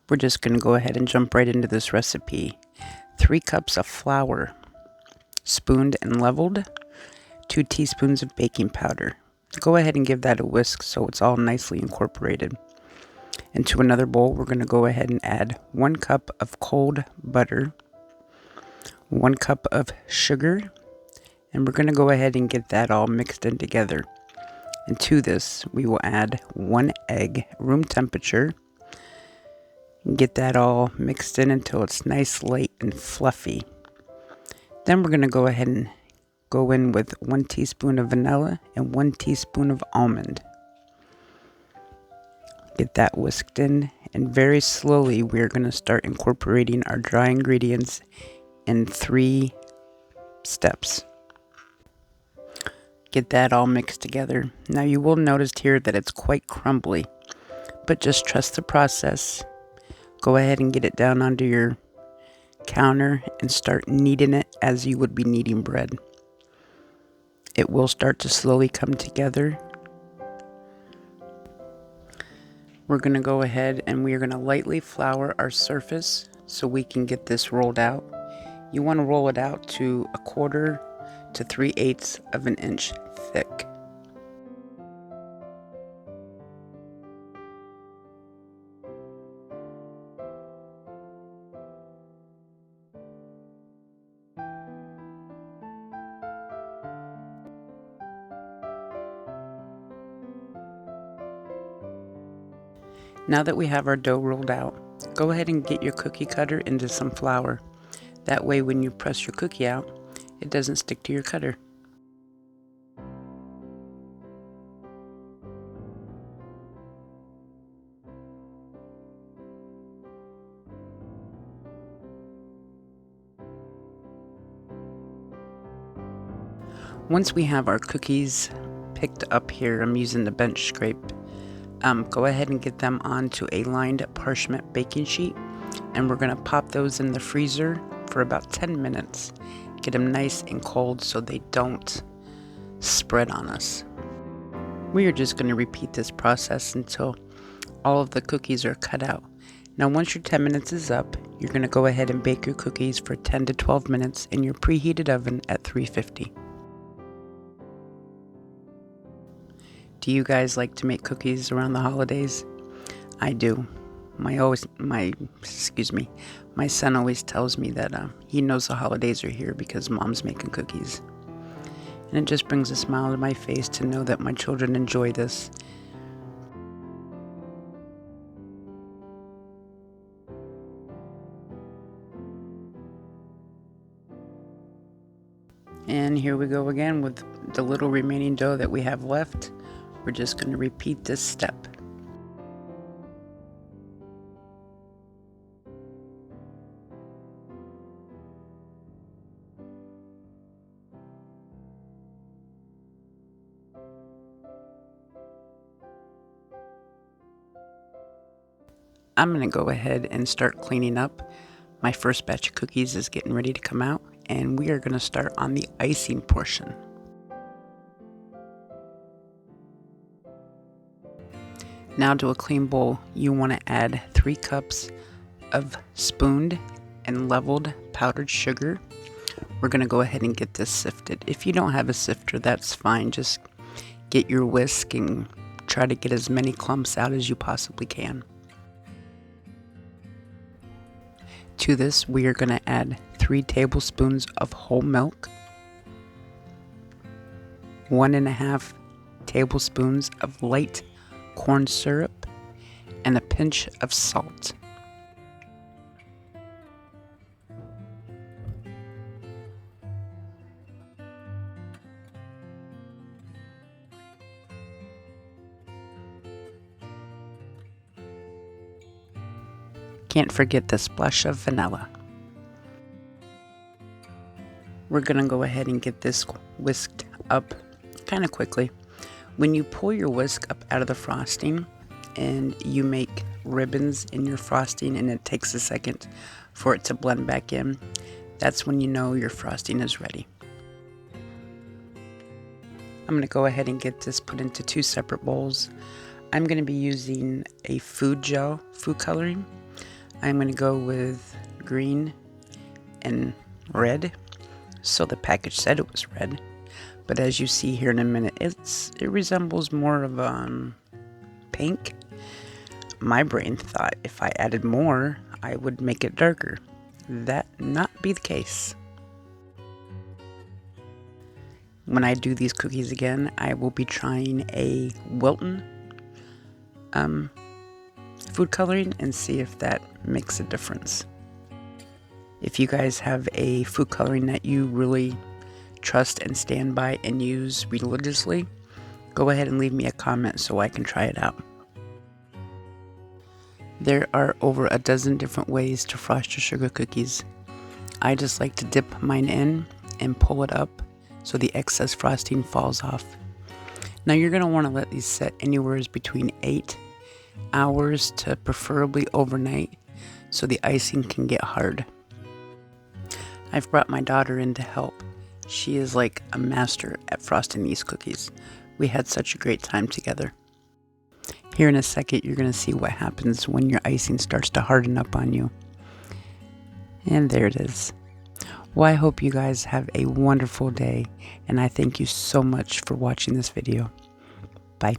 We're just going to go ahead and jump right into this recipe. 3 cups of flour, spooned and leveled, 2 teaspoons of baking powder. Go ahead and give that a whisk so it's all nicely incorporated. Into another bowl, we're going to go ahead and add 1 cup of cold butter, 1 cup of sugar, and we're going to go ahead and get that all mixed in together. And to this, we will add 1 egg, room temperature, and get that all mixed in until it's nice, light, and fluffy. Then we're going to go ahead and go in with 1 teaspoon of vanilla and 1 teaspoon of almond. Get that whisked in, and very slowly we're going to start incorporating our dry ingredients in 3 steps. Get that all mixed together. Now you will notice here that it's quite crumbly, but just trust the process. Go ahead and get it down onto your counter and start kneading it as you would be kneading bread. It will start to slowly come together. We're going to go ahead and we are going to lightly flour our surface so we can get this rolled out. You want to roll it out to 1/4 to 3/8 of an inch thick. Now that we have our dough rolled out, go ahead and get your cookie cutter into some flour. That way when you press your cookie out, it doesn't stick to your cutter. Once we have our cookies picked up here, I'm using the bench scrape. Go ahead and get them onto a lined parchment baking sheet, and we're going to pop those in the freezer for about 10 minutes. Get them nice and cold so they don't spread on us. We are just going to repeat this process until all of the cookies are cut out. Now once your 10 minutes is up, you're going to go ahead and bake your cookies for 10 to 12 minutes in your preheated oven at 350. Do you guys like to make cookies around the holidays? I do. My son always tells me that he knows the holidays are here because mom's making cookies. And it just brings a smile to my face to know that my children enjoy this. And here we go again with the little remaining dough that we have left. We're just going to repeat this step. I'm going to go ahead and start cleaning up. My first batch of cookies is getting ready to come out, and we are going to start on the icing portion. Now to a clean bowl, you want to add 3 cups of spooned and leveled powdered sugar. We're going to go ahead and get this sifted. If you don't have a sifter, that's fine. Just get your whisk and try to get as many clumps out as you possibly can. To this, we are going to add 3 tablespoons of whole milk, 1.5 tablespoons of light corn syrup, and a pinch of salt. Can't forget the splash of vanilla. We're going to go ahead and get this whisked up kind of quickly. When you pull your whisk up out of the frosting and you make ribbons in your frosting and it takes a second for it to blend back in, that's when you know your frosting is ready. I'm going to go ahead and get this put into 2 separate bowls. I'm going to be using a food gel, food coloring. I'm going to go with green and red. So the package said it was red, but as you see here in a minute, it resembles more of pink. My brain thought if I added more, I would make it darker. That not be the case. When I do these cookies again, I will be trying a Wilton food coloring and see if that makes a difference. If you guys have a food coloring that you really trust and stand by and use religiously, go ahead and leave me a comment so I can try it out. There are over a dozen different ways to frost your sugar cookies. I just like to dip mine in and pull it up so the excess frosting falls off. Now you're going to want to let these set anywhere between 8 hours to preferably overnight so the icing can get hard. I've brought my daughter in to help. She is like a master at frosting these cookies. We had such a great time together. Here in a second, you're going to see what happens when your icing starts to harden up on you. And there it is. Well, I hope you guys have a wonderful day, and I thank you so much for watching this video. Bye.